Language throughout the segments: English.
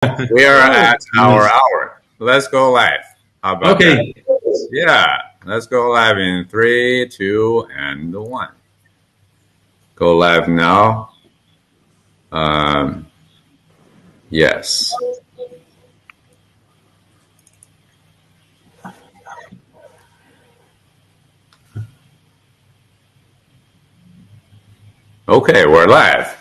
We are at our hour. Let's go live. How about Okay. that? Yeah, let's go live in 3, 2, and 1. Go live now. Yes. Okay, we're live.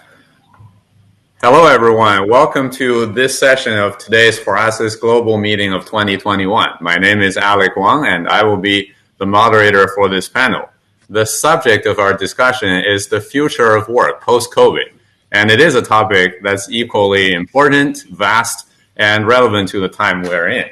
Hello, everyone. Welcome to this session of today's Horasis Global Meeting of 2021. My name is Alec Wang, and I will be the moderator for this panel. The subject of our discussion is the future of work post-COVID, and it is a topic that's equally important, vast, and relevant to the time we're in.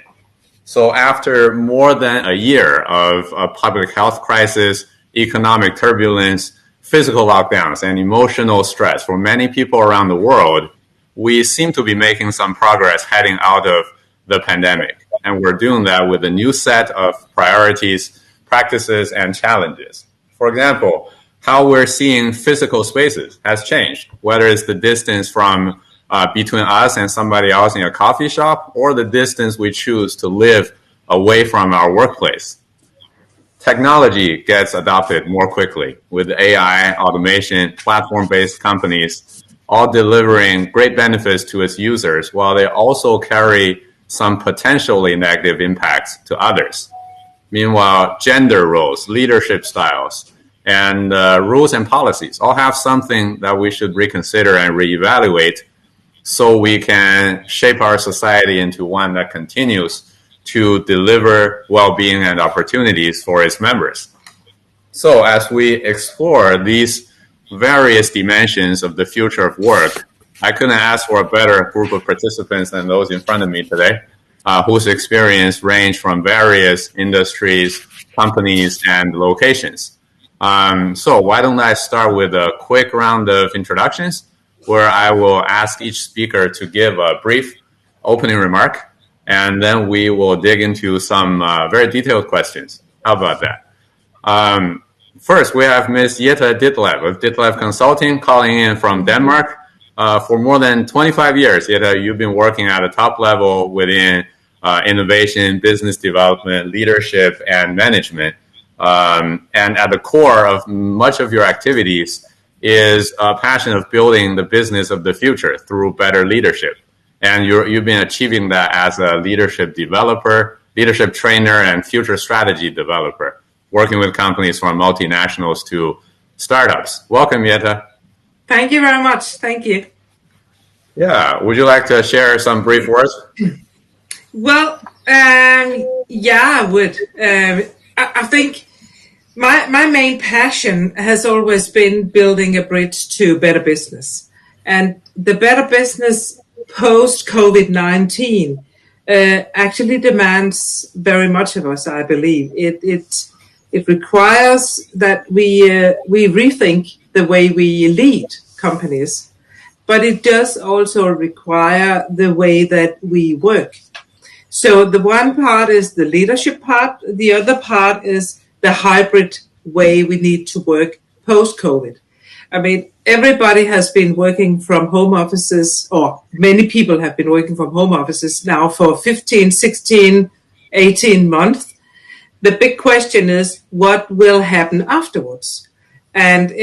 So after more than a year of a public health crisis, economic turbulence, physical lockdowns, and emotional stress for many people around the world, we seem to be making some progress heading out of the pandemic. And we're doing that with a new set of priorities, practices, and challenges. For example, how we're seeing physical spaces has changed, whether it's the distance from between us and somebody else in a coffee shop, or the distance we choose to live away from our workplace. Technology gets adopted more quickly with AI, automation, platform-based companies, all delivering great benefits to its users, while they also carry some potentially negative impacts to others. Meanwhile, gender roles, leadership styles, and rules and policies all have something that we should reconsider and reevaluate so we can shape our society into one that continues to deliver well-being and opportunities for its members. So as we explore these various dimensions of the future of work, I couldn't ask for a better group of participants than those in front of me today, whose experience range from various industries, companies, and locations. So why don't I start with a quick round of introductions, where I will ask each speaker to give a brief opening remark, and then we will dig into some very detailed questions. How about that? First, we have Ms. Jette Ditlev of Ditlev Consulting calling in from Denmark. For more than 25 years, Jette, you've been working at a top level within innovation, business development, leadership, and management. And at the core of much of your activities is a passion of building the business of the future through better leadership. And you've been achieving that as a leadership developer, leadership trainer, and future strategy developer, working with companies from multinationals to startups. Welcome, Jette. Thank you very much. Thank you. Yeah. Would you like to share some brief words? Well, yeah, I would. I think my main passion has always been building a bridge to better business. And the better business post-COVID-19 actually demands very much of us, I believe. It requires that we rethink the way we lead companies, but it does also require the way that we work. So the one part is the leadership part. The other part is the hybrid way we need to work post-COVID. I mean, everybody has been working from home offices, or many people have been working from home offices now for 15, 16, 18 months. The big question is, what will happen afterwards? And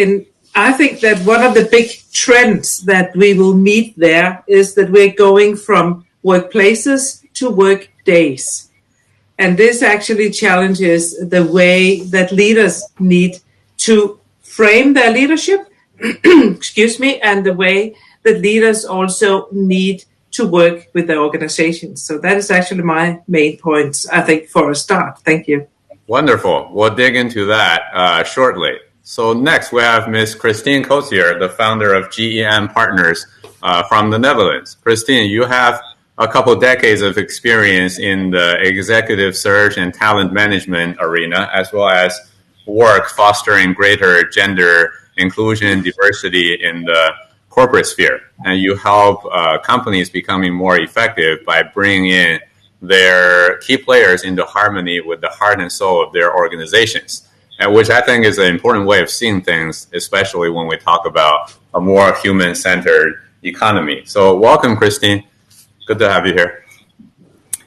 I think that one of the big trends that we will meet there is that we're going from workplaces to work days. And this actually challenges the way that leaders need to frame their leadership, excuse me, and the way that leaders also need to work with their organizations. So that is actually my main points, I think, for a start. Thank you. Wonderful. We'll dig into that shortly. So next we have Ms. Christine Kotsier, the founder of GEM Partners from the Netherlands. Christine, you have a couple decades of experience in the executive search and talent management arena, as well as work fostering greater gender inclusion and diversity in the corporate sphere. And you help companies becoming more effective by bringing in their key players into harmony with the heart and soul of their organizations, and which I think is an important way of seeing things, especially when we talk about a more human-centered economy. So welcome, Christine. Good to have you here.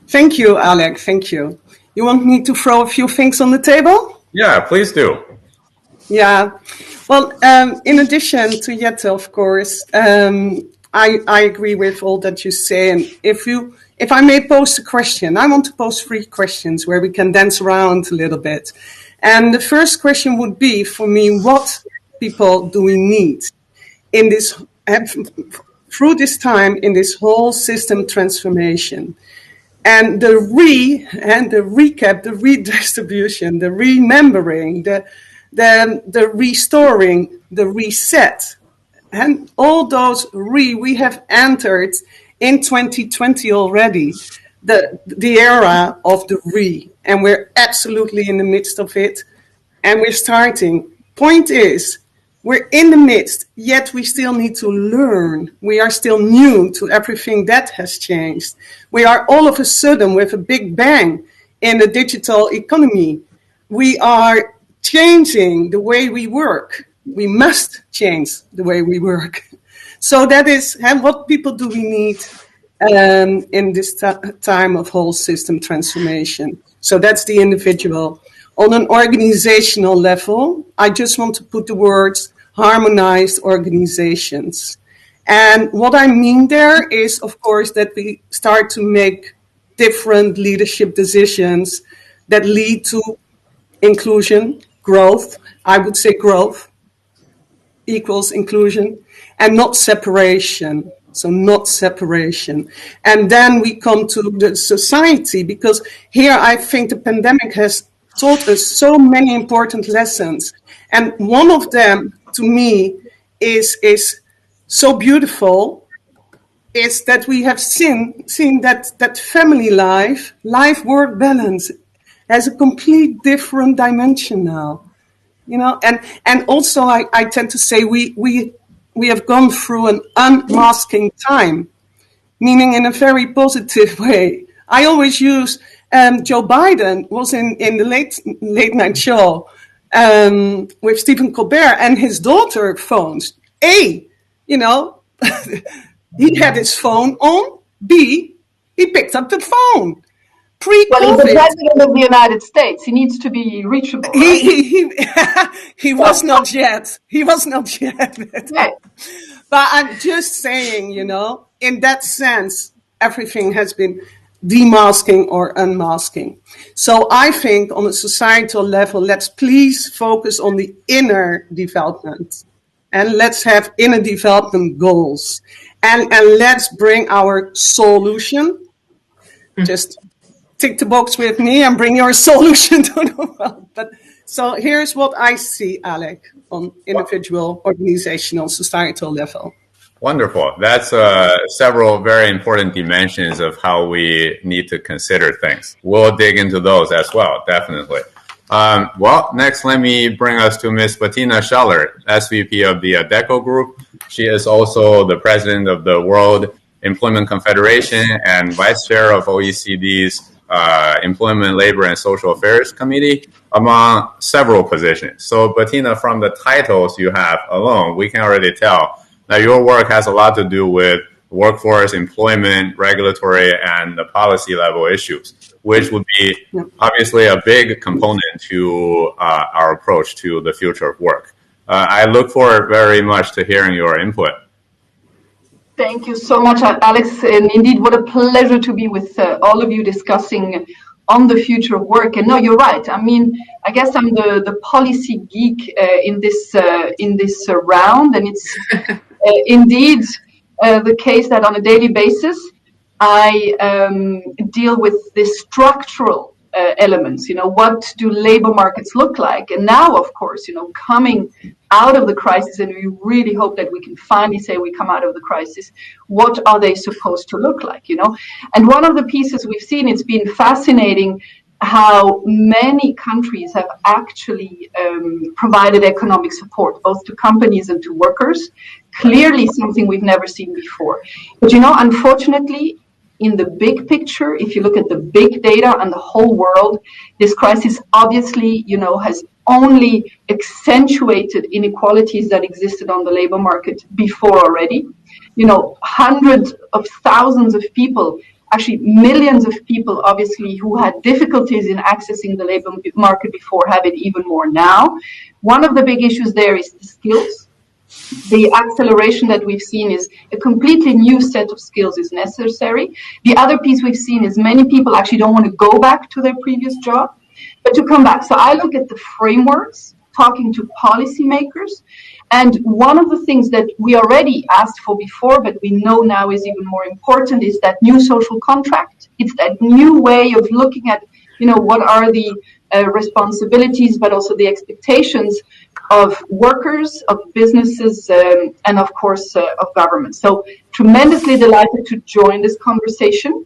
Thank you, Alec. Thank you. You want me to throw a few things on the table? Yeah, please do. Yeah. Well, in addition to Jette, of course, I agree with all that you say. And if I may pose a question, I want to pose 3 questions where we can dance around a little bit. And the first question would be, for me, what people do we need in this through this time in this whole system transformation? And the recap, the redistribution, the remembering, the restoring, the reset, and all those we have entered in 2020 already, the era of the and we're absolutely in the midst of it, and we're starting. Point is, we're in the midst, yet we still need to learn. We are still new to everything that has changed. We are all of a sudden with a big bang in the digital economy. We are changing the way we work. We must change the way we work. So that is, and what people do we need in this time of whole system transformation? So that's the individual. On an organizational level, I just want to put the words harmonized organizations. And what I mean there is, of course, that we start to make different leadership decisions that lead to inclusion, growth. I would say growth equals inclusion, and not separation. So not separation. And then we come to the society, because here I think the pandemic has taught us so many important lessons. And one of them, to me, is so beautiful, is that we have seen that family life-work balance has a complete different dimension now. You know, and also I tend to say we have gone through an unmasking time, meaning in a very positive way. I always use Joe Biden was in the late night show with Stephen Colbert, and his daughter phones. A, you know, he had his phone on. B, he picked up the phone. Pre-COVID. Well, he's the president of the United States. He needs to be reachable. Right? He was not yet. He was not yet. Right. But I'm just saying, you know, in that sense, everything has been demasking or unmasking. So I think on a societal level, let's please focus on the inner development. And let's have inner development goals. And let's bring our solution. Just tick the box with me and bring your solution to the world. But so here's what I see, Alec, on individual, organizational, societal level. Wonderful. That's several very important dimensions of how we need to consider things. We'll dig into those as well, definitely. Well, next, let me bring us to Ms. Bettina Scheller, SVP of the Adecco Group. She is also the president of the World Employment Confederation and vice chair of OECD's Employment, Labor, and Social Affairs Committee, among several positions. So, Bettina, from the titles you have alone, we can already tell that your work has a lot to do with workforce, employment, regulatory, and the policy level issues, which would be obviously a big component to our approach to the future of work. I look forward very much to hearing your input. Thank you so much, Alex. And indeed, what a pleasure to be with all of you discussing on the future of work. And no, you're right. I mean, I guess I'm the policy geek in this round, and it's indeed the case that on a daily basis I deal with the structural elements. You know, what do labor markets look like? And now, of course, you know, coming out of the crisis, and we really hope that we can finally say we come out of the crisis, what are they supposed to look like, you know? And one of the pieces we've seen, it's been fascinating how many countries have actually provided economic support, both to companies and to workers. Clearly something we've never seen before. But, you know, unfortunately, in the big picture, if you look at the big data and the whole world, this crisis obviously, you know, has only accentuated inequalities that existed on the labor market before already. hundreds of thousands of people, actually millions of people, obviously, who had difficulties in accessing the labor market before have it even more now. One of the big issues there is the skills. The acceleration that we've seen is a completely new set of skills is necessary. The other piece we've seen is many people actually don't want to go back to their previous job, but to come back. So I look at the frameworks, talking to policymakers. And one of the things that we already asked for before, but we know now is even more important, is that new social contract. It's that new way of looking at, what are the responsibilities, but also the expectations of workers, of businesses, and of course, of government. So tremendously delighted to join this conversation.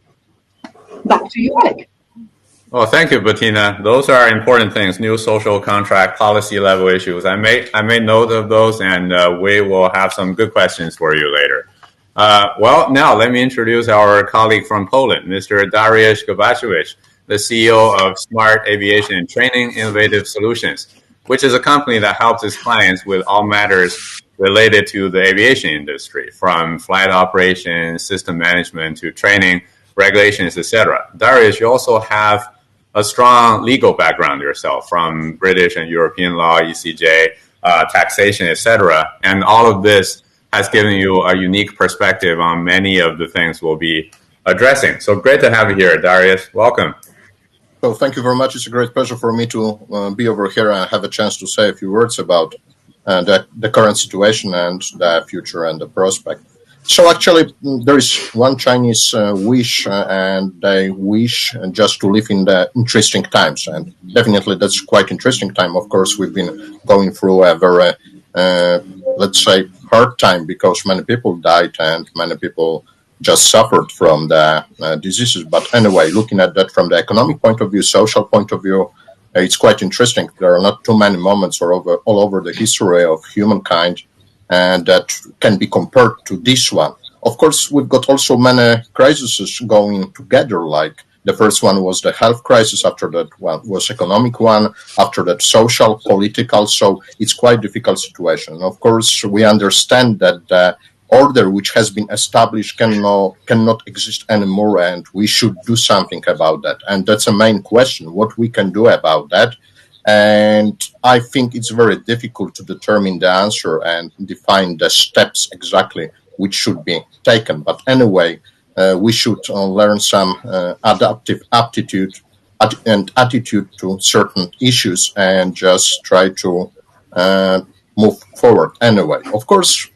Back to you, Alec. Well, thank you, Bettina. Those are important things, new social contract, policy level issues. I made note of those, and we will have some good questions for you later. Now let me introduce our colleague from Poland, Mr. Dariusz Kovacevic, the CEO of Smart Aviation and Training Innovative Solutions, which is a company that helps its clients with all matters related to the aviation industry, from flight operations, system management, to training, regulations, etc. Dariusz, you also have a strong legal background yourself from British and European law, ECJ, taxation, etc. And all of this has given you a unique perspective on many of the things we'll be addressing. So great to have you here, Dariusz. Welcome. So thank you very much. It's a great pleasure for me to be over here and have a chance to say a few words about the current situation and the future and the prospect. So actually, there is one Chinese wish, and they wish just to live in the interesting times. And definitely that's quite interesting time. Of course, we've been going through a very, let's say, hard time because many people died and many people just suffered from the diseases. But anyway, looking at that from the economic point of view, social point of view, it's quite interesting. There are not too many moments all over the history of humankind and that can be compared to this one. Of course, we've got also many crises going together, like the first one was the health crisis, after that one was economic one, after that social, political, so it's quite a difficult situation. Of course, we understand that the order which has been established cannot exist anymore, and we should do something about that. And that's a main question, what we can do about that. And I think it's very difficult to determine the answer and define the steps exactly which should be taken. But anyway, we should learn some adaptive aptitude and attitude to certain issues and just try to move forward anyway. Of course,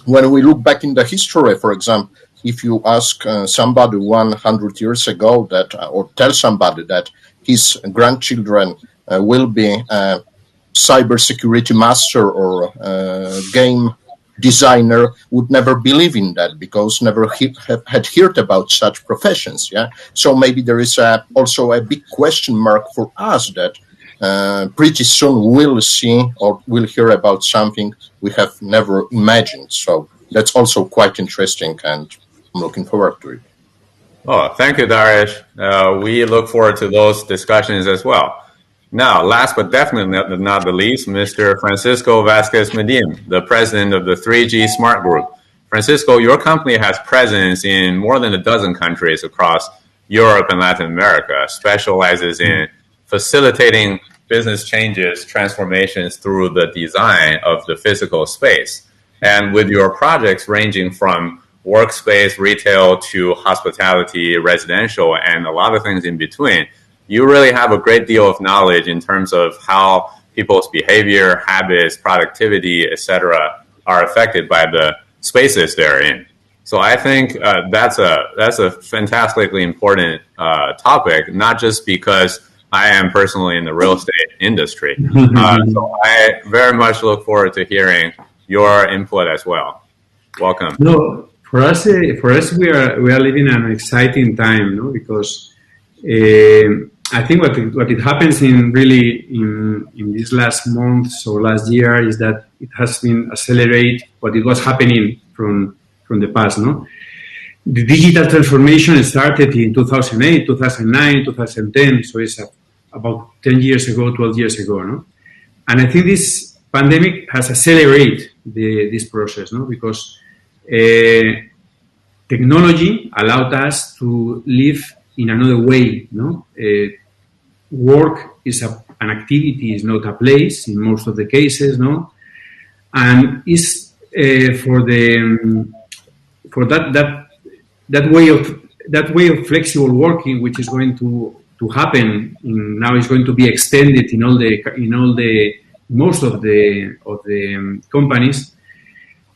when we look back in the history, for example, if you ask somebody 100 years ago that, or tell somebody that his grandchildren will be a cybersecurity master or game designer, would never believe in that because never had heard about such professions. Yeah, so maybe there is also a big question mark for us that pretty soon we'll see or we'll hear about something we have never imagined. So that's also quite interesting, and I'm looking forward to it. Oh, thank you, Dariusz. We look forward to those discussions as well. Now, last but definitely not the least, Mr. Francisco Vasquez Medin, the president of the 3G Smart Group. Francisco, your company has presence in more than a dozen countries across Europe and Latin America, specializes in facilitating business changes, transformations through the design of the physical space. And with your projects ranging from workspace, retail to hospitality, residential, and a lot of things in between, you really have a great deal of knowledge in terms of how people's behavior, habits, productivity, etc., are affected by the spaces they're in. So I think that's a fantastically important topic, not just because I am personally in the real estate industry. So I very much look forward to hearing your input as well. Welcome. No, for us, we are living an exciting time, no? Because I think what it happens in this last month or last year is that it has been accelerate what it was happening from the past, no? The digital transformation started in 2008, 2009, 2010, so it's about 10 years ago, 12 years ago, no? And I think this pandemic has accelerated this process, no? Because technology allowed us to live in another way. No, work is an activity, is not a place in most of the cases. No, and is for that way of flexible working, which is going to happen now, is going to be extended in most of the companies.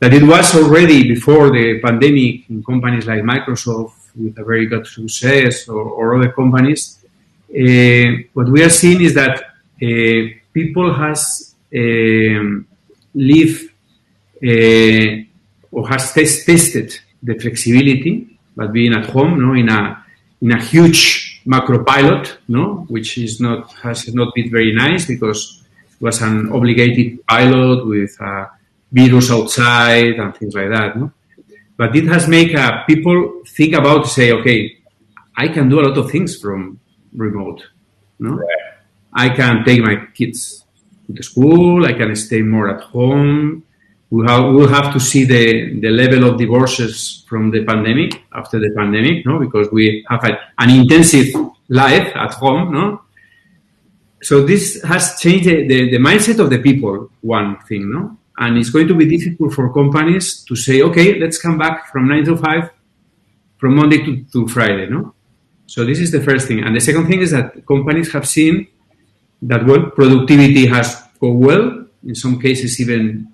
That it was already before the pandemic in companies like Microsoft with a very good success, or other companies. What we are seeing is that people has lived or has tested the flexibility, but being at home, no, in a huge macro pilot, no, which has not been very nice, because it was an obligated pilot with a virus outside and things like that, no. But it has made people think about, say, okay, I can do a lot of things from remote, no. Right. I can take my kids to school. I can stay more at home. We'll have to see the level of divorces from the pandemic, after the pandemic, no, because we have an intensive life at home, no. So this has changed the mindset of the people, one thing, no, and it's going to be difficult for companies to say, okay, let's come back from 9 to 5, from Monday to Friday, no. So this is the first thing, and the second thing is that companies have seen that productivity has gone well, in some cases even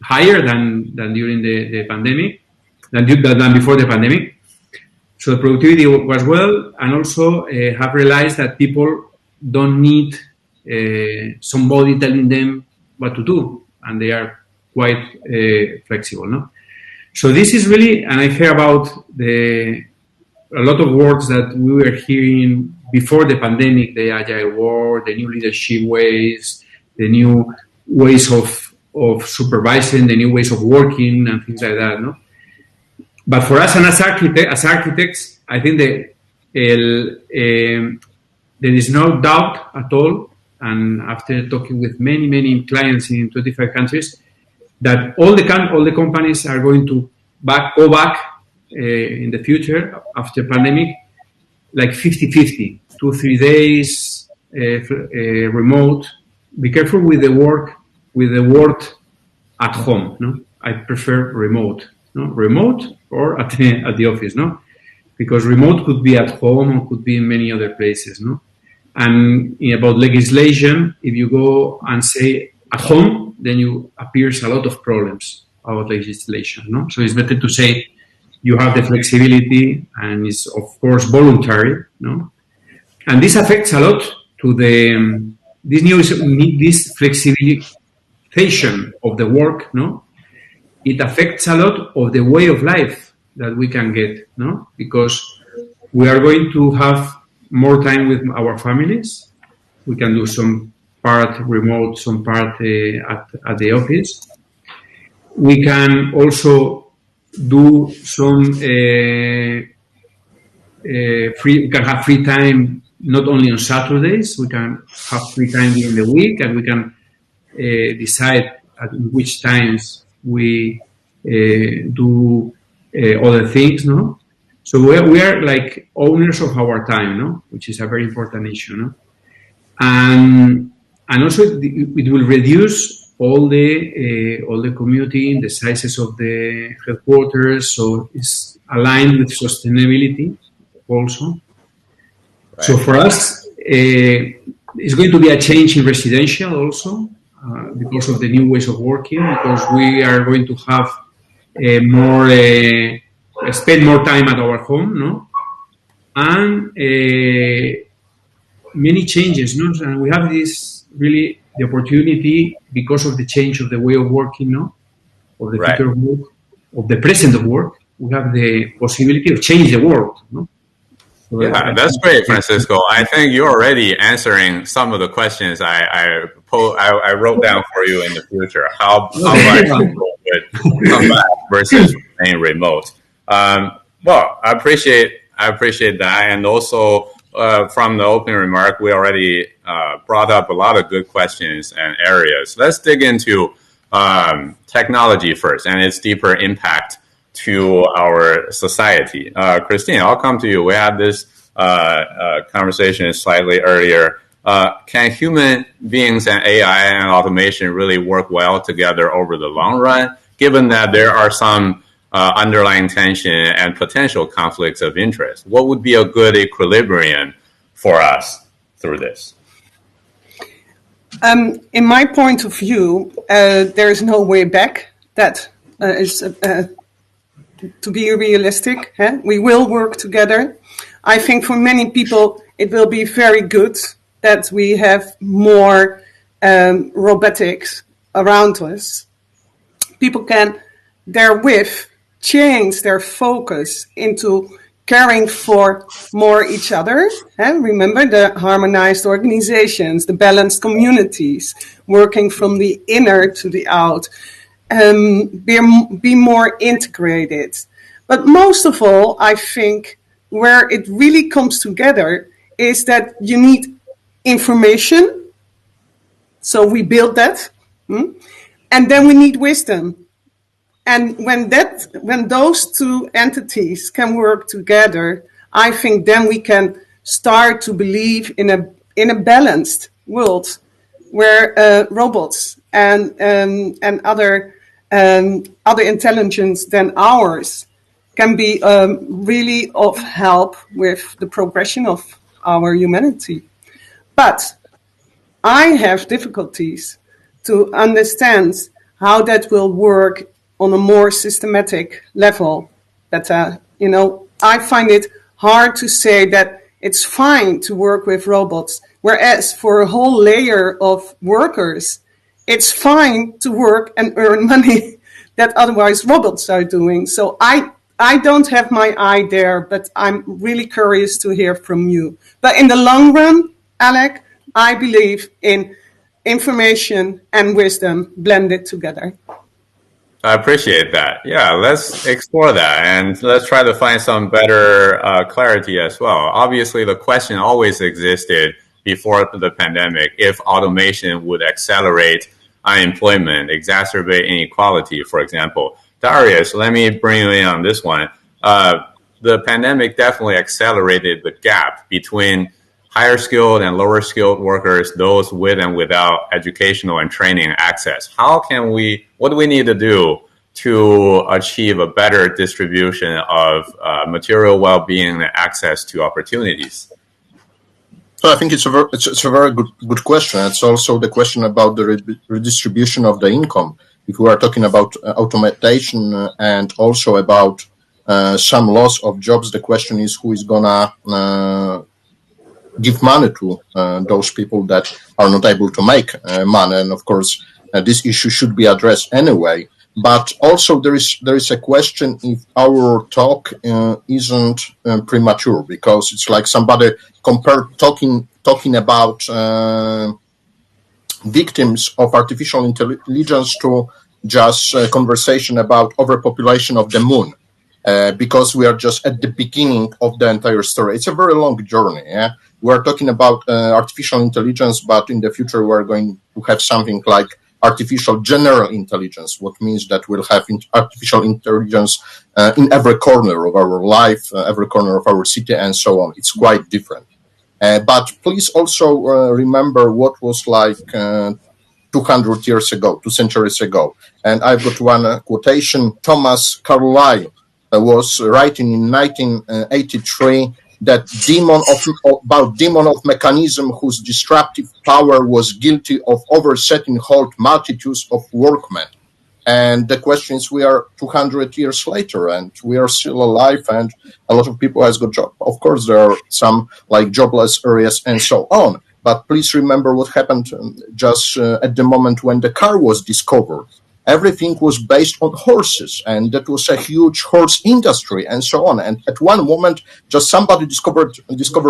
higher than during the pandemic, than before the pandemic. So the productivity was well, and also have realized that people don't need somebody telling them what to do, and they are quite flexible, no? So this is really, and I hear about a lot of words that we were hearing before the pandemic, the agile work, the new leadership ways, the new ways of supervising, the new ways of working, and things like that, no? But for us, and as architects, I think there is no doubt at all, and after talking with many clients in 25 countries, that all the companies are going to go back in the future after pandemic, like 50-50, 2-3 days remote. Be careful with the word at home, no? I prefer remote, no? Remote or at the office, no? Because remote could be at home or could be in many other places, no? And about legislation, if you go and say at home, then appears a lot of problems about legislation, no? So it's better to say you have the flexibility, and it's of course voluntary, no? And this affects a lot to this flexibilization of the work, no? It affects a lot of the way of life that we can get, no? Because we are going to have more time with our families. We can do some part remote, some part at the office. We can also do some we can have free time not only on Saturdays. We can have free time during the week, and we can decide at which times we do other things, no? So we are like owners of our time, no? Which is a very important issue, no? And also it will reduce all the commuting, the sizes of the headquarters, so it's aligned with sustainability also. Right. So for us, it's going to be a change in residential also, because of the new ways of working, because we are going to have spend more time at our home, no? And many changes, no? And we have this really the opportunity, because of the change of the way of working, no? Of the future of work, of the present of work, we have the possibility of change the world, no? So yeah, that's great, Francisco. I think you're already answering some of the questions I wrote down for you in the future. How much people would come back versus remain remote? Well, I appreciate that, and also from the opening remark, we already brought up a lot of good questions and areas. Let's dig into technology first and its deeper impact to our society. Christine, I'll come to you. We had this conversation slightly earlier. Can human beings and AI and automation really work well together over the long run, given that there are some underlying tension and potential conflicts of interest? What would be a good equilibrium for us through this? In my point of view, there is no way back. That is to be realistic. We will work together. I think for many people it will be very good that we have more robotics around us. People can therewith change their focus into caring for more each other. Remember the harmonized organizations, the balanced communities, working from the inner to the out, be more integrated. But most of all, I think where it really comes together is that you need information. So we build that. And then we need wisdom. And when those two entities can work together, I think then we can start to believe in a balanced world where robots and other intelligence than ours can be really of help with the progression of our humanity. But I have difficulties to understand how that will work on a more systematic level. That I find it hard to say that it's fine to work with robots, whereas for a whole layer of workers, it's fine to work and earn money that otherwise robots are doing. So I don't have my eye there, but I'm really curious to hear from you. But in the long run, Alec, I believe in information and wisdom blended together. I appreciate that. Yeah, let's explore that and let's try to find some better clarity as well. Obviously, the question always existed before the pandemic if automation would accelerate unemployment, exacerbate inequality, for example. Darius, let me bring you in on this one. The pandemic definitely accelerated the gap between higher skilled and lower skilled workers, those with and without educational and training access. What do we need to do to achieve a better distribution of material well-being and access to opportunities? So I think it's a very good question. It's also the question about the redistribution of the income. If we are talking about automation and also about some loss of jobs, the question is who is gonna give money to those people that are not able to make money. And of course, this issue should be addressed anyway. But also there is a question if our talk isn't premature, because it's like somebody talking about victims of artificial intelligence to just a conversation about overpopulation of the moon. Because we are just at the beginning of the entire story. It's a very long journey. Yeah? We're talking about artificial intelligence, but in the future we're going to have something like artificial general intelligence, what means that we'll have artificial intelligence in every corner of our life, every corner of our city, and so on. It's quite different. But please also remember what was like 200 years ago, 2 centuries ago. And I've got one quotation. Thomas Carlyle was writing in 1983 that demon of mechanism whose destructive power was guilty of oversetting whole multitudes of workmen. And the question is, we are 200 years later and we are still alive and a lot of people has got job. Of course, there are some like jobless areas and so on. But please remember what happened just at the moment when the car was discovered. Everything was based on horses, and that was a huge horse industry and so on. And at one moment, just somebody discovered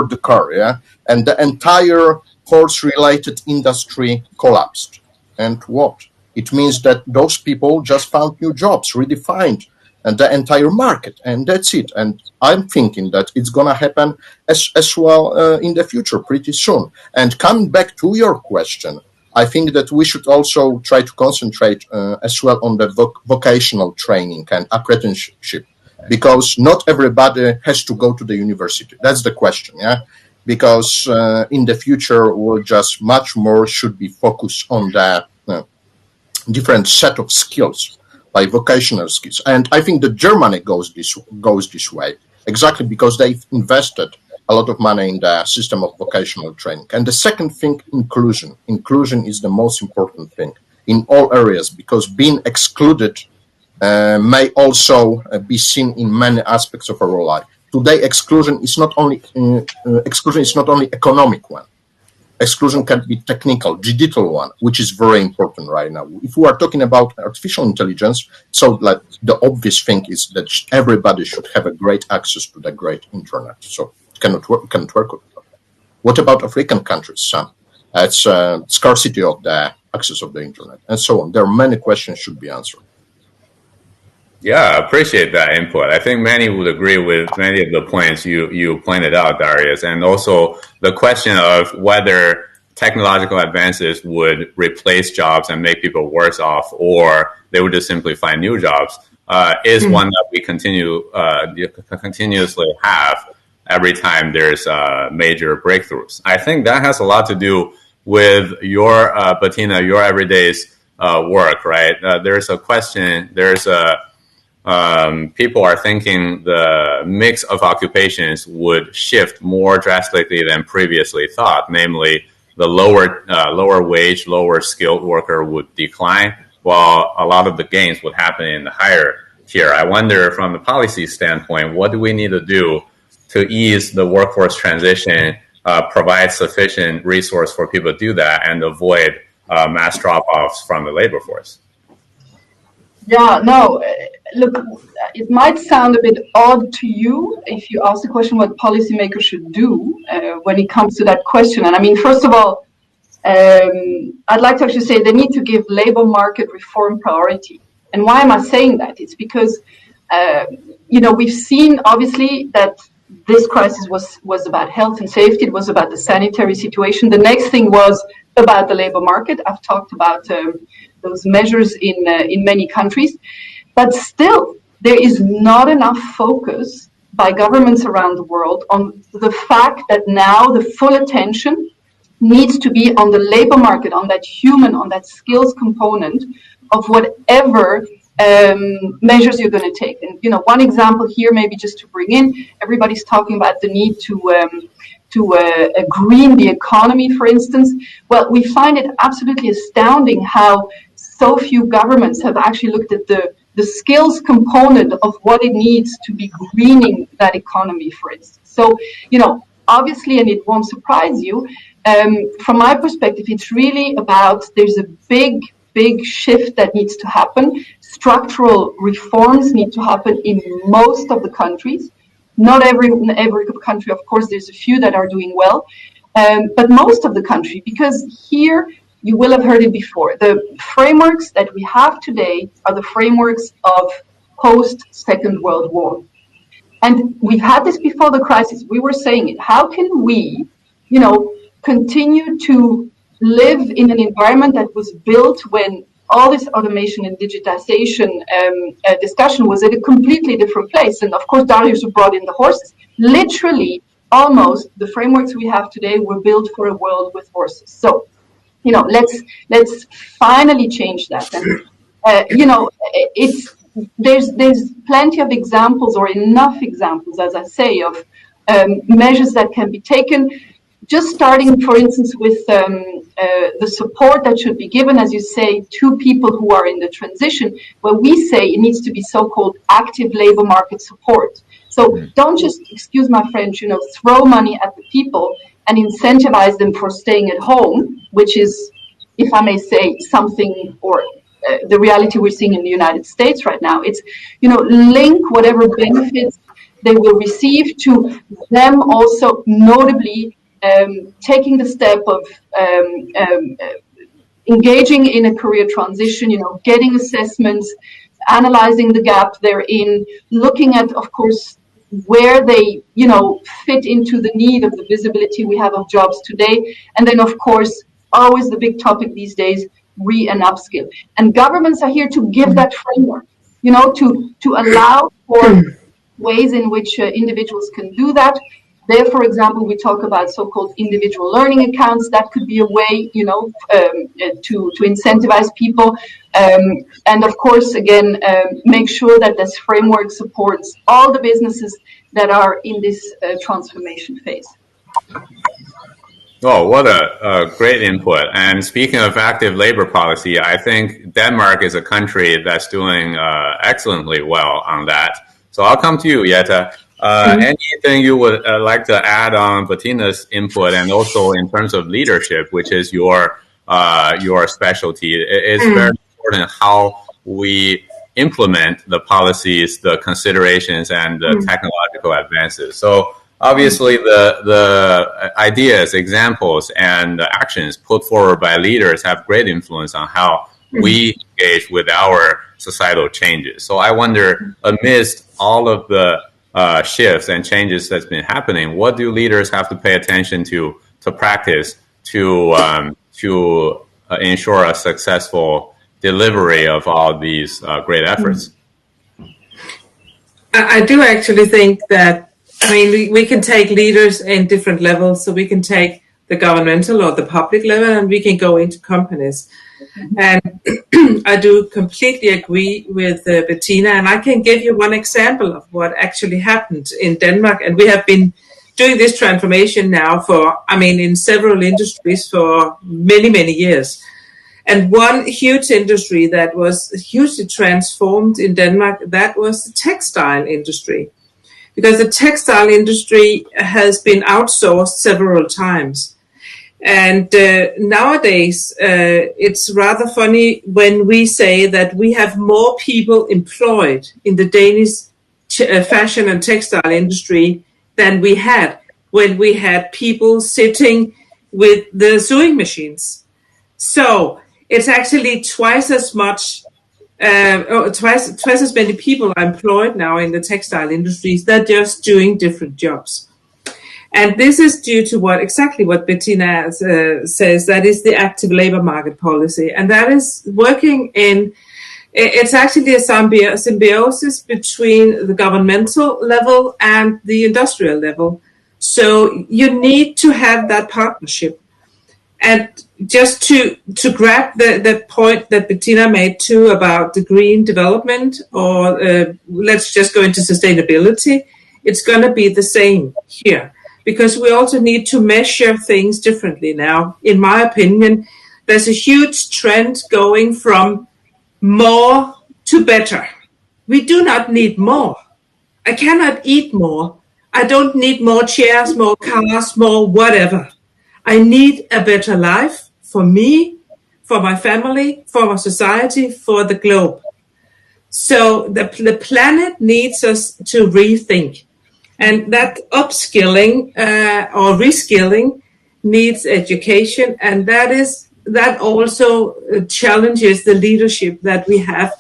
the car, yeah, and the entire horse-related industry collapsed. And what? It means that those people just found new jobs, redefined the entire market, and that's it. And I'm thinking that it's gonna happen as well in the future pretty soon. And coming back to your question, I think that we should also try to concentrate as well on the vocational training and apprenticeship, because not everybody has to go to the university. That's the question, yeah? Because in the future, we'll just much more should be focused on the different set of skills, like vocational skills. And I think that Germany goes this way, exactly because they've invested a lot of money in the system of vocational training. And the second thing, inclusion. Inclusion is the most important thing in all areas, because being excluded may also be seen in many aspects of our life. Today, exclusion is not only economic one. Exclusion can be technical, digital one, which is very important right now. If we are talking about artificial intelligence, so like the obvious thing is that everybody should have a great access to the great internet. So cannot work with that. What about African countries? It's scarcity of the access of the internet, and so on. There are many questions should be answered. Yeah, I appreciate that input. I think many would agree with many of the points you pointed out, Darius, and also the question of whether technological advances would replace jobs and make people worse off, or they would just simply find new jobs, is one that we continuously have every time there's major breakthroughs. I think that has a lot to do with your, Bettina, your everyday's work, right? There's a question, people are thinking the mix of occupations would shift more drastically than previously thought. Namely, the lower wage, lower skilled worker would decline, while a lot of the gains would happen in the higher tier. I wonder, from the policy standpoint, what do we need to do to ease the workforce transition, provide sufficient resource for people to do that, and avoid mass drop-offs from the labor force? Yeah, no, look, it might sound a bit odd to you if you ask the question what policymakers should do when it comes to that question. And I mean, first of all, I'd like to actually say they need to give labor market reform priority. And why am I saying that? It's because, we've seen obviously that this crisis was about health and safety. It was about the sanitary situation. The next thing was about the labor market. I've talked about those measures in many countries, but still there is not enough focus by governments around the world on the fact that now the full attention needs to be on the labor market, on that human, on that skills component of whatever measures you're going to take. And one example here, maybe just to bring in, everybody's talking about the need to green the economy, for instance. Well, we find it absolutely astounding how so few governments have actually looked at the skills component of what it needs to be greening that economy, for instance. So, obviously, and it won't surprise you, from my perspective, it's really about, there's a big shift that needs to happen. Structural reforms need to happen in most of the countries. Not every country, of course, there's a few that are doing well, but most of the country, because here, you will have heard it before, the frameworks that we have today are the frameworks of post-Second World War. And we've had this before the crisis. We were saying it. How can we, continue to live in an environment that was built when all this automation and digitization discussion was at a completely different place? And of course, Darius brought in the horses. Literally, almost the frameworks we have today were built for a world with horses. So, let's finally change that. And there's plenty of examples, or enough examples, as I say, of measures that can be taken. Just starting, for instance, with the support that should be given, as you say, to people who are in the transition, where we say it needs to be so-called active labor market support. So don't just, excuse my French, throw money at the people and incentivize them for staying at home, which is, if I may say, something, or the reality we're seeing in the United States right now. It's, link whatever benefits they will receive to them also notably taking the step of engaging in a career transition, getting assessments, analyzing the gap they're in, looking at, of course, where they, fit into the need of the visibility we have of jobs today. And then, of course, always the big topic these days, and upskill. And governments are here to give that framework, to allow for ways in which individuals can do that. There, for example, we talk about so-called individual learning accounts. That could be a way, to incentivize people. And of course, again, make sure that this framework supports all the businesses that are in this transformation phase. Oh, what a great input. And speaking of active labor policy, I think Denmark is a country that's doing excellently well on that. So I'll come to you, Jette. Anything you would like to add on Bettina's input, and also in terms of leadership, which is your specialty? It's very important how we implement the policies, the considerations, and the technological advances. So obviously, the ideas, examples, and actions put forward by leaders have great influence on how we engage with our societal changes. So I wonder, amidst all of the shifts and changes that's been happening, what do leaders have to pay attention to practice to ensure a successful delivery of all these great efforts? I do actually think that, we can take leaders in different levels. So we can take the governmental or the public level, and we can go into companies. And I do completely agree with Bettina, and I can give you one example of what actually happened in Denmark. And we have been doing this transformation now in several industries for many, many years. And one huge industry that was hugely transformed in Denmark, that was the textile industry. Because the textile industry has been outsourced several times. And nowadays, it's rather funny when we say that we have more people employed in the Danish fashion and textile industry than we had when we had people sitting with the sewing machines. So it's actually twice as many people are employed now in the textile industries. They're just doing different jobs. And this is due to what Bettina says, that is the active labor market policy. And that is working it's actually a symbiosis between the governmental level and the industrial level. So you need to have that partnership. And just to grab the point that Bettina made too about the green development, or let's just go into sustainability, it's going to be the same here. Because we also need to measure things differently now. In my opinion, there's a huge trend going from more to better. We do not need more. I cannot eat more. I don't need more chairs, more cars, more whatever. I need a better life for me, for my family, for our society, for the globe. So the planet needs us to rethink. And that upskilling or reskilling needs education, and that also challenges the leadership that we have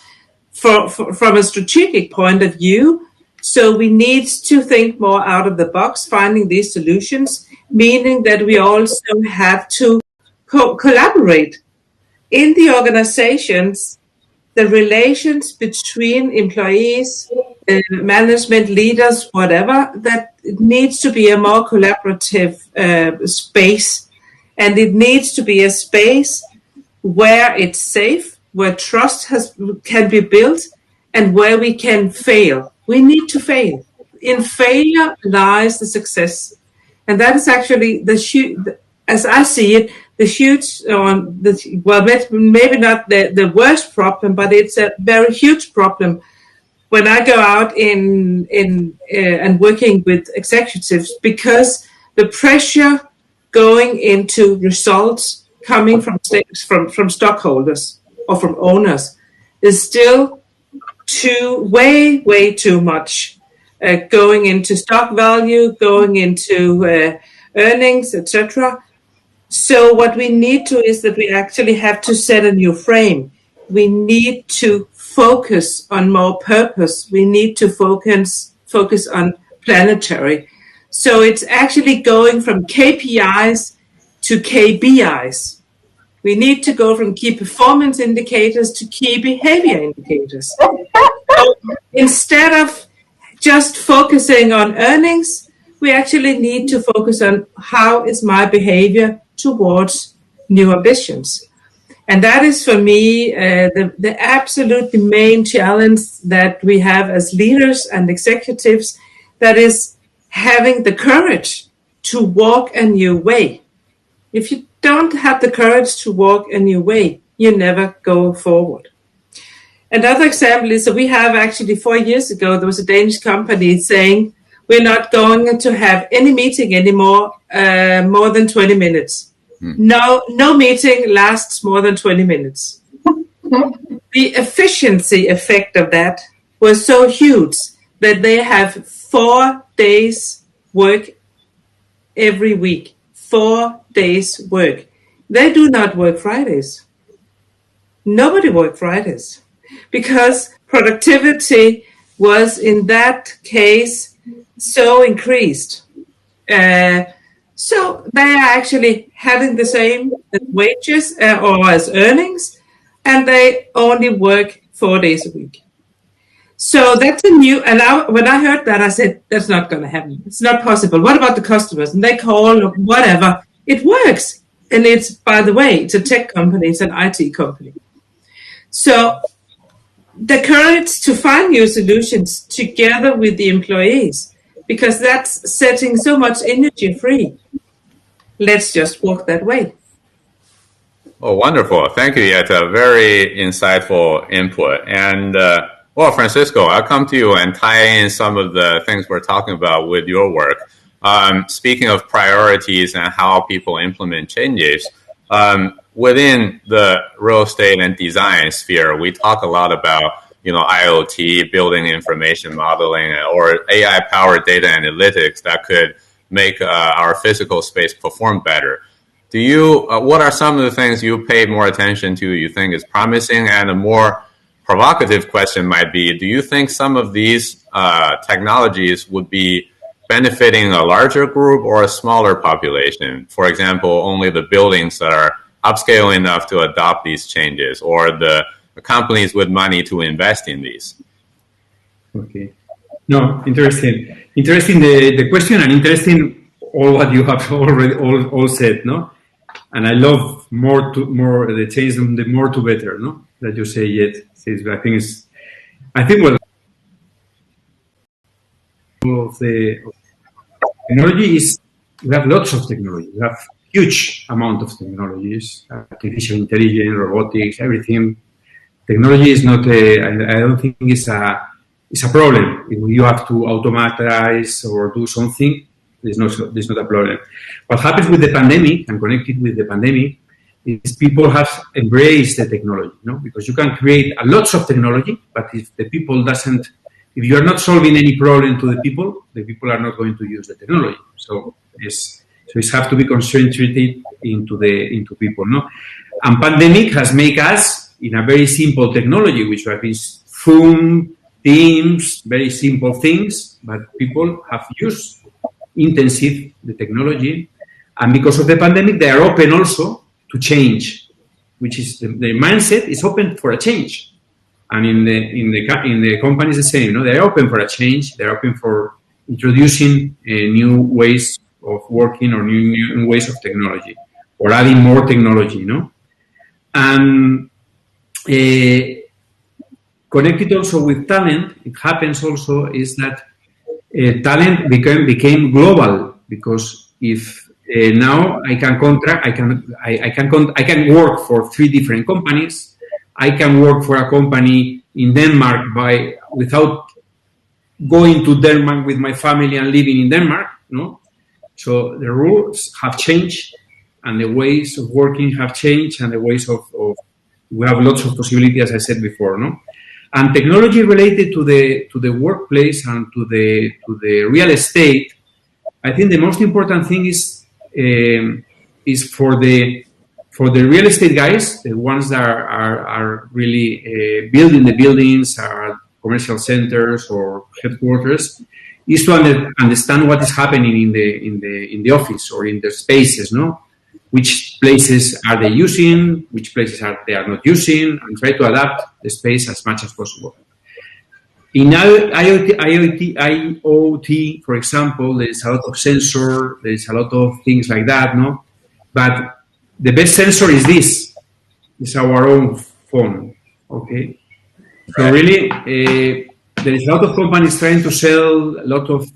from a strategic point of view. So we need to think more out of the box, finding these solutions, meaning that we also have to collaborate in the organizations. The relations between employees, management, leaders, whatever, that it needs to be a more collaborative space. And it needs to be a space where it's safe, where trust can be built, and where we can fail. We need to fail. In failure lies the success. And that is actually as I see it, the huge, maybe not the worst problem, but it's a very huge problem. When I go out and working with executives, because the pressure going into results coming from stockholders or from owners is still way too much. Going into stock value, going into earnings, etc. So what we need to is that we actually have to set a new frame. We need to focus on more purpose. We need to focus on planetary. So it's actually going from KPIs to KBIs. We need to go from key performance indicators to key behavior indicators. So instead of just focusing on earnings, we actually need to focus on how is my behavior towards new ambitions. And that is for me the absolutely main challenge that we have as leaders and executives, that is having the courage to walk a new way. If you don't have the courage to walk a new way, you never go forward. Another example is that we have actually 4 years ago, there was a Danish company saying, we're not going to have any meeting anymore, more than 20 minutes. No meeting lasts more than 20 minutes. The efficiency effect of that was so huge that they have 4 days work every week. 4 days work. They do not work Fridays. Nobody worked Fridays because productivity was in that case so increased. So they are actually having the same wages or as earnings, and they only work 4 days a week. So that's a new, and when I heard that, I said, that's not going to happen. It's not possible. What about the customers? And they call whatever. It works. And it's, by the way, it's a tech company, it's an IT company. So the courage to find new solutions together with the employees, because that's setting so much energy free. Let's just walk that way. Oh, wonderful. Thank you, Jette. Very insightful input. And, well, Francisco, I'll come to you and tie in some of the things we're talking about with your work. Speaking of priorities and how people implement changes, within the real estate and design sphere, we talk a lot about, IoT, building information modeling, or AI-powered data analytics that could make our physical space perform better. What are some of the things you paid more attention to, you think is promising? And a more provocative question might be, do you think some of these technologies would be benefiting a larger group or a smaller population? For example, only the buildings that are upscale enough to adopt these changes, or the companies with money to invest in these? Okay. No, interesting. Interesting the question, and interesting all what you have already all said, no? And I love more the change, the more to better, no? That you say yet. I think well, of the technology is, we have lots of technology. We have huge amount of technologies, artificial intelligence, robotics, everything. Technology is not I don't think it's a problem. If you have to automatize or do something, there's not a problem. What happens with the pandemic, and connected with the pandemic, is people have embraced the technology, no? Because you can create lots of technology, but if you are not solving any problem to the people are not going to use the technology. So it has to be concentrated into people, no? And pandemic has made us in a very simple technology, which have been Zoom, Teams, very simple things, but people have used intensive the technology, and because of the pandemic, they are open also to change, which is the mindset is open for a change. And in the companies the same, they're open for a change. They're open for introducing new ways of working or new ways of technology, or adding more technology, And connected also with talent, it happens also is that talent became global, because if now I can work for 3 different companies. I can work for a company in Denmark without going to Denmark with my family and living in Denmark, So the rules have changed, and the ways of working have changed, and the ways of we have lots of possibilities, as I said before, And technology related to the workplace and to the real estate, I think the most important thing is for the real estate guys, the ones that are really building the buildings, are commercial centers or headquarters, is to understand what is happening in the office or in the spaces, which places are they using, which places they are not using, and try to adapt the space as much as possible. In IoT, for example, there is a lot of sensor, there is a lot of things like that, no? But the best sensor is this. It's our own phone, okay? So really, there is a lot of companies trying to sell a lot of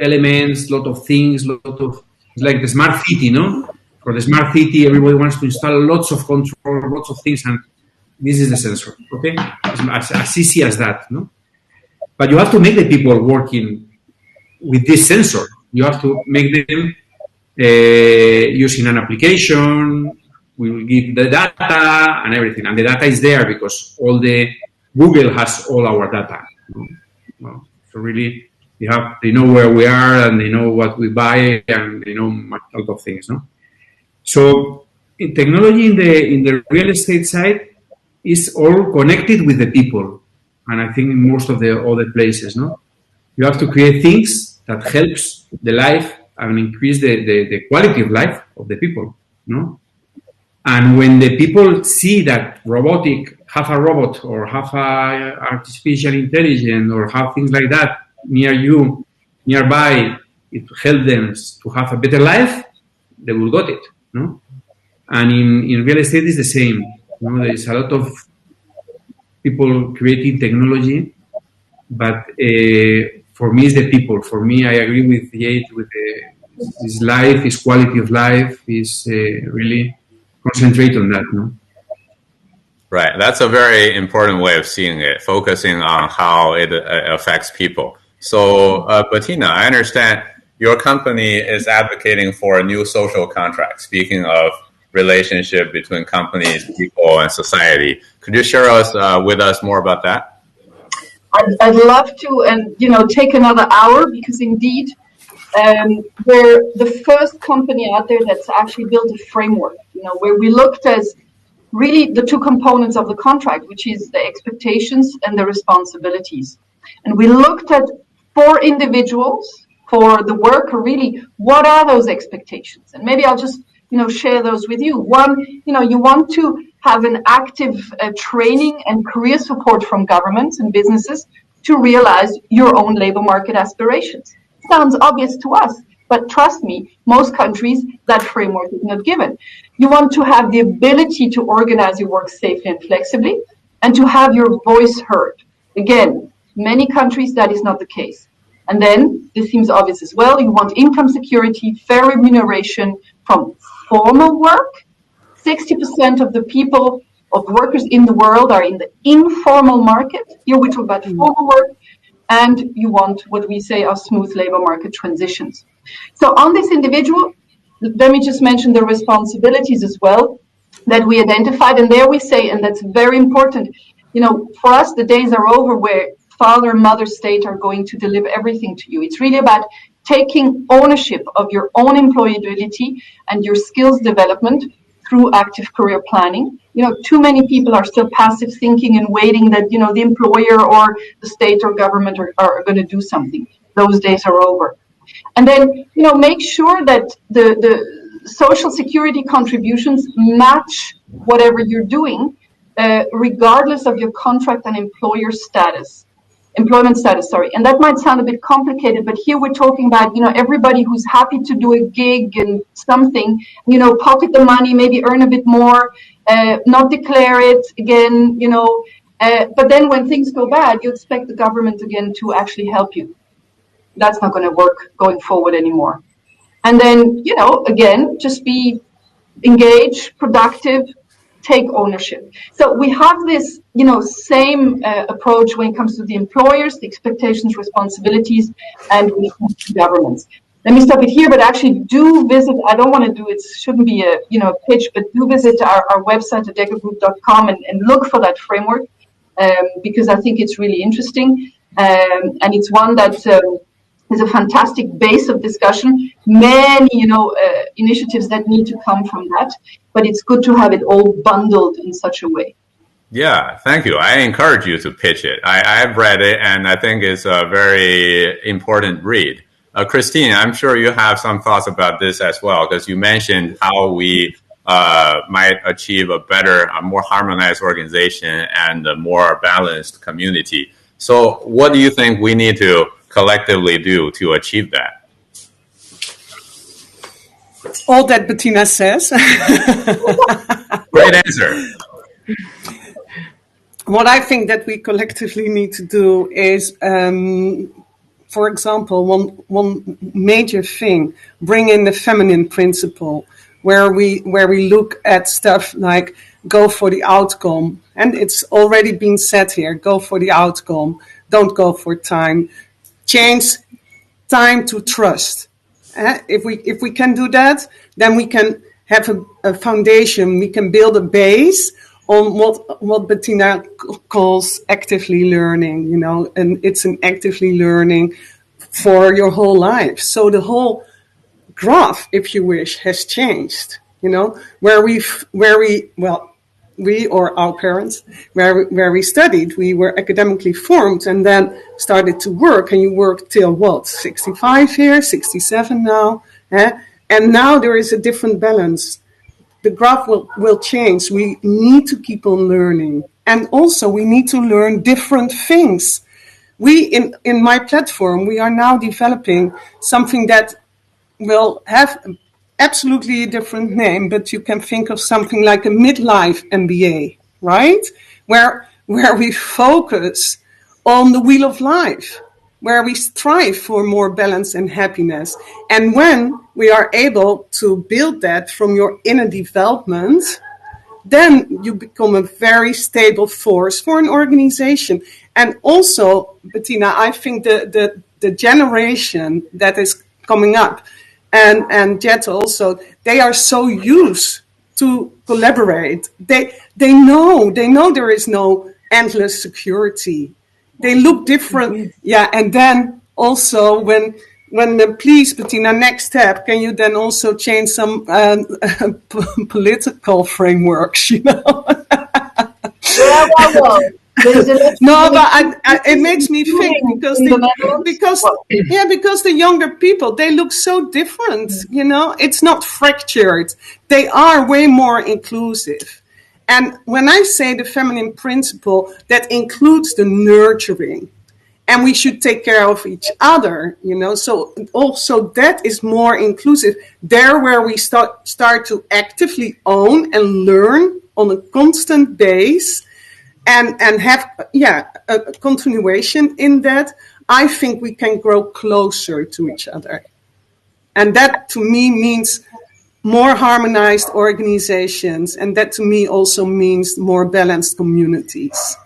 elements, lot of things, it's like the smart city, no? For the smart city, everybody wants to install lots of control, lots of things, and this is the sensor, okay? As easy as that, no? But you have to make the people working with this sensor. You have to make them using an application. We will give the data and everything, and the data is there because Google has all our data. Well, so really, they know where we are, and they know what we buy, and they know a lot of things. No, so in technology in the real estate side is all connected with the people, and I think in most of the other places, no, you have to create things that helps the life and increase the quality of life of the people, no. And when the people see that half a robot or half a artificial intelligence or have things like that nearby, it helps them to have a better life, they will got it, no? And in real estate it's the same. You know, there is a lot of people creating technology, but for me it's the people. For me, I agree with Jade, with his life, his quality of life is really concentrate on that, no? Right. That's a very important way of seeing it, focusing on how it affects people. So, Bettina, I understand your company is advocating for a new social contract. Speaking of relationship between companies, people, and society, could you share with us more about that? I'd love to, and take another hour, because indeed, we're the first company out there that's actually built a framework, where we looked at really the two components of the contract, which is the expectations and the responsibilities. And we looked at for individuals, for the worker, really, what are those expectations? And maybe I'll just, share those with you. One, you want to have an active training and career support from governments and businesses to realize your own labor market aspirations. Sounds obvious to us, but trust me, most countries, that framework is not given. You want to have the ability to organize your work safely and flexibly, and to have your voice heard. Again, many countries, that is not the case. And then, this seems obvious as well, you want income security, fair remuneration from formal work. 60% of the workers in the world are in the informal market. Here we talk about formal work. And you want what we say are smooth labor market transitions. So on this individual, let me just mention the responsibilities as well that we identified. And there we say, and that's very important, for us, the days are over where father and mother state are going to deliver everything to you. It's really about taking ownership of your own employability and your skills development through active career planning. Too many people are still passive thinking and waiting that, the employer or the state or government are going to do something. Those days are over. And then, make sure that the social security contributions match whatever you're doing, regardless of your contract and employment status. And that might sound a bit complicated, but here we're talking about, everybody who's happy to do a gig and something, pocket the money, maybe earn a bit more, not declare it again, but then when things go bad, you expect the government again to actually help you. That's not going to work going forward anymore. And then, again, just be engaged, productive, take ownership. So we have this, same approach when it comes to the employers, the expectations, responsibilities, and when it comes to governments. Let me stop it here, but actually do visit, I don't want to do it, shouldn't be a pitch, but do visit our website, adecogroup.com, and look for that framework, because I think it's really interesting. And it's one that is a fantastic base of discussion. Many, initiatives that need to come from that, but it's good to have it all bundled in such a way. Yeah, thank you. I encourage you to pitch it. I've read it, and I think it's a very important read. Christine, I'm sure you have some thoughts about this as well, because you mentioned how we might achieve a better, a more harmonized organization and a more balanced community. So what do you think we need to collectively do to achieve that? All that Bettina says. Great answer. What I think that we collectively need to do is, for example, one major thing, bring in the feminine principle, where we look at stuff like go for the outcome, and it's already been said here: go for the outcome, don't go for time. Change time to trust. If we can do that, then we can have a foundation. We can build a base on what Bettina calls actively learning, and it's an actively learning for your whole life. So the whole graph, if you wish, has changed, where we or our parents, where we studied, we were academically formed and then started to work, and you work till what, 65 here, 67 now, and now there is a different balance. The graph will change. We need to keep on learning, and also we need to learn different things. We in my platform, we are now developing something that will have absolutely a different name, but you can think of something like a midlife MBA, right? Where we focus on the wheel of life, where we strive for more balance and happiness. And when we are able to build that from your inner development, then you become a very stable force for an organization. And also, Bettina, I think the generation that is coming up, and Jet also, they are so used to collaborate. They know there is no endless security. They look different. Yeah, and then also please, Bettina, next step, can you then also change some political frameworks, Yeah, well. No, but it makes me think because the younger people, they look so different. It's not fractured. They are way more inclusive. And when I say the feminine principle, that includes the nurturing, and we should take care of each other. So also that is more inclusive. There, where we start to actively own and learn on a constant base. And have a continuation in that, I think we can grow closer to each other. And that to me means more harmonized organizations, and that to me also means more balanced communities.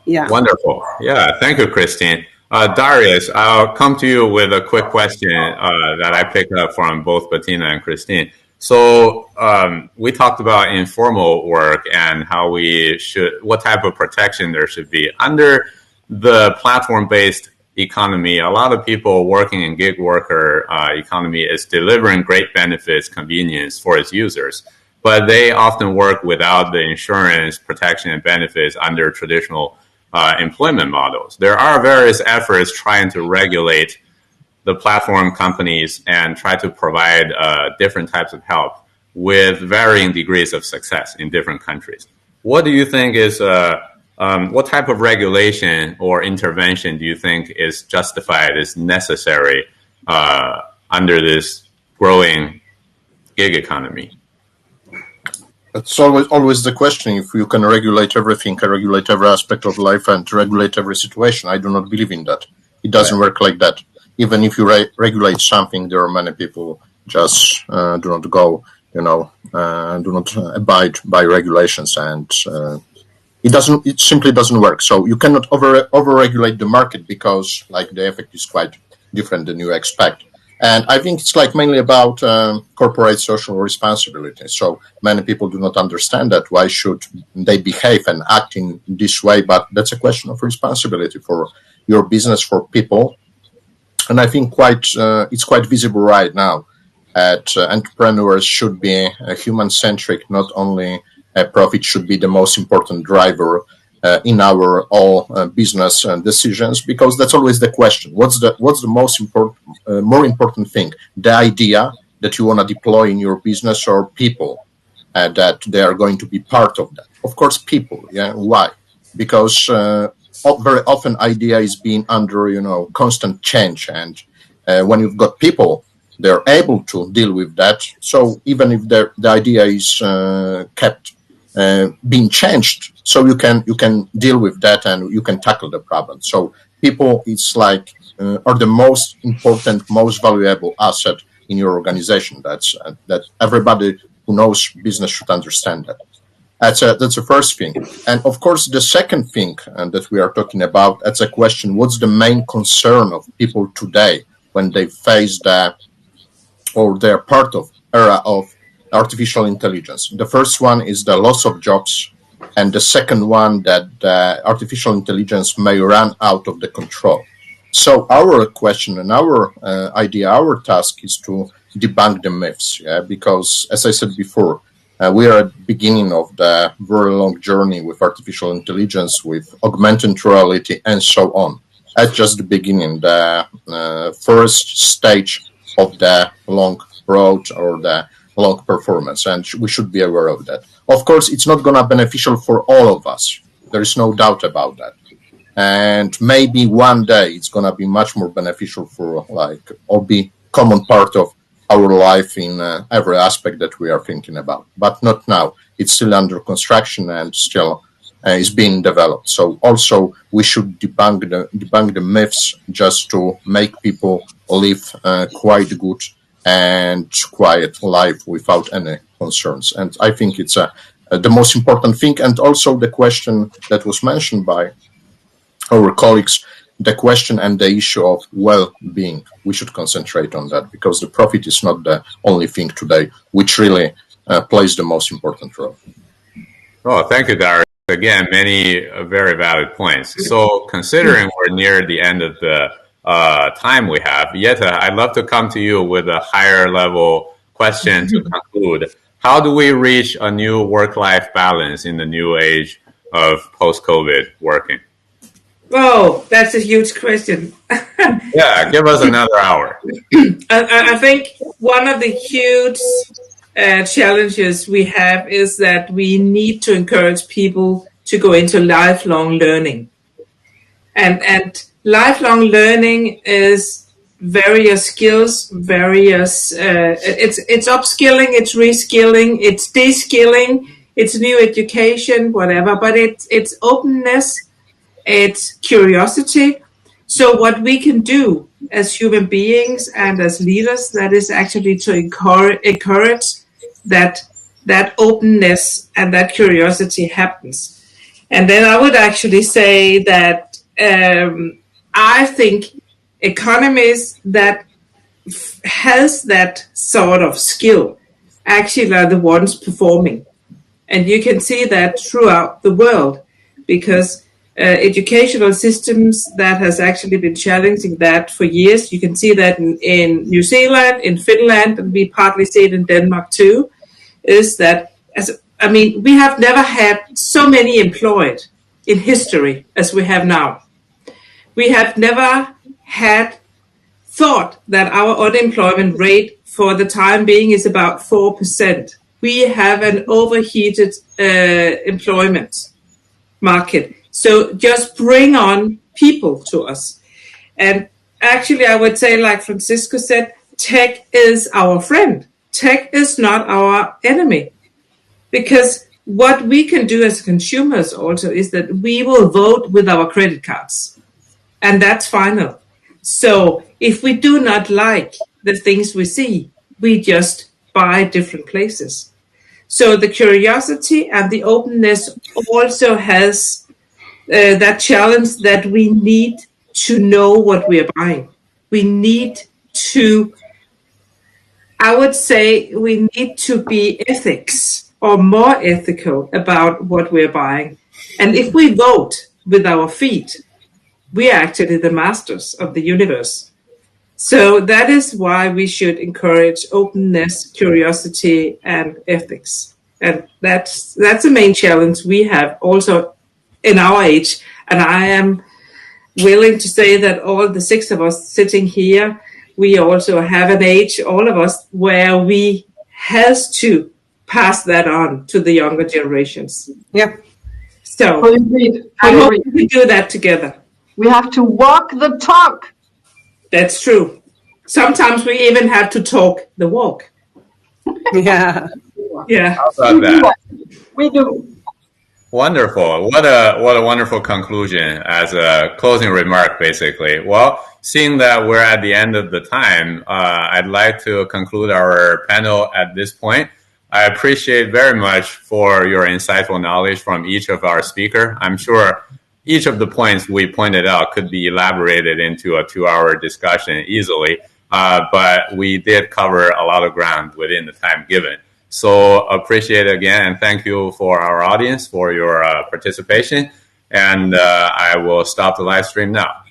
Yeah. Wonderful. Yeah, thank you, Christine. Darius, I'll come to you with a quick question that I picked up from both Bettina and Christine. So we talked about informal work and how what type of protection there should be. Under the platform-based economy, a lot of people working in gig worker economy is delivering great benefits, convenience for its users, but they often work without the insurance, protection, and benefits under traditional employment models. There are various efforts trying to regulate the platform companies and try to provide different types of help with varying degrees of success in different countries. What do you think is, what type of regulation or intervention do you think is justified, is necessary under this growing gig economy? It's always the question, if you can regulate everything, can regulate every aspect of life and regulate every situation. I do not believe in that. It doesn't work like that. Even if you regulate something, there are many people just do not go, do not abide by regulations, and it simply doesn't work. So you cannot over-regulate the market, because the effect is quite different than you expect. And I think it's mainly about corporate social responsibility. So many people do not understand that. Why should they behave and act in this way? But that's a question of responsibility for your business, for people. And I think it's quite visible right now that entrepreneurs should be human-centric. Not only profit should be the most important driver in our all business decisions, because that's always the question. What's the most important, more important thing? The idea that you want to deploy in your business, or people that they are going to be part of that? Of course, people. Yeah, why? Because very often idea is being under constant change, and when you've got people, they're able to deal with that. So even if the idea is kept being changed, so you can deal with that and you can tackle the problem. So people, it's like are the most important, most valuable asset in your organization. That everybody who knows business should understand that. That's the first thing. And of course, the second thing that we are talking about, that's a question: what's the main concern of people today when they face they're part of era of artificial intelligence? The first one is the loss of jobs, and the second one that artificial intelligence may run out of the control. So our question and our idea, our task is to debunk the myths, because as I said before, we are at the beginning of the very long journey with artificial intelligence, with augmented reality, and so on. That's just the beginning, the first stage of the long road or the long performance, and we should be aware of that. Of course, it's not going to be beneficial for all of us. There is no doubt about that. And maybe one day it's going to be much more beneficial for or be common part of our life in every aspect that we are thinking about. But not now. It's still under construction and still is being developed. So also we should debunk the myths just to make people live quite good and quiet life without any concerns. And I think it's the most important thing. And also the question that was mentioned by our colleagues, the question and the issue of well-being. We should concentrate on that, because the profit is not the only thing today, which really plays the most important role. Oh, thank you, Darius. Again, many very valid points. So considering we're near the end of the time we have, Jette, I'd love to come to you with a higher level question to conclude. How do we reach a new work-life balance in the new age of post-COVID working? Oh, that's a huge question. Yeah, give us another hour. I think one of the huge challenges we have is that we need to encourage people to go into lifelong learning. And lifelong learning is various skills, it's upskilling, it's reskilling, it's de-skilling, it's new education, whatever, but it's openness, it's curiosity. So what we can do as human beings and as leaders, that is actually to encourage that openness and that curiosity happens. And then I would actually say that I think economies that has that sort of skill actually are the ones performing. And you can see that throughout the world, because educational systems that has actually been challenging that for years. You can see that in New Zealand, in Finland, and we partly see it in Denmark too, is that, we have never had so many employed in history as we have now. We have never had thought that our unemployment rate for the time being is about 4%. We have an overheated employment market. So just bring on people to us. And actually, I would say, like Francisco said, tech is our friend. Tech is not our enemy. Because what we can do as consumers also is that we will vote with our credit cards. And that's final. So if we do not like the things we see, we just buy different places. So the curiosity and the openness also has that challenge that we need to know what we are buying. We need to, I would say, we need to be ethics or more ethical about what we're buying. And if we vote with our feet, we are actually the masters of the universe. So that is why we should encourage openness, curiosity, and ethics. And that's the main challenge we have also in our age. And I am willing to say that all the 6 of us sitting here, we also have an age, all of us, where we has to pass that on to the younger generations. Yeah. So Well, indeed, I I hope agree. we do that together. We have to walk the talk. That's true. Sometimes we even have to talk the walk. Yeah. Yeah. How about that? We do. Wonderful. What a wonderful conclusion as a closing remark, basically. Well, seeing that we're at the end of the time, I'd like to conclude our panel at this point. I appreciate very much for your insightful knowledge from each of our speakers. I'm sure each of the points we pointed out could be elaborated into a 2-hour discussion easily, but we did cover a lot of ground within the time given. So appreciate it again, and thank you for our audience for your participation. And I will stop the live stream now.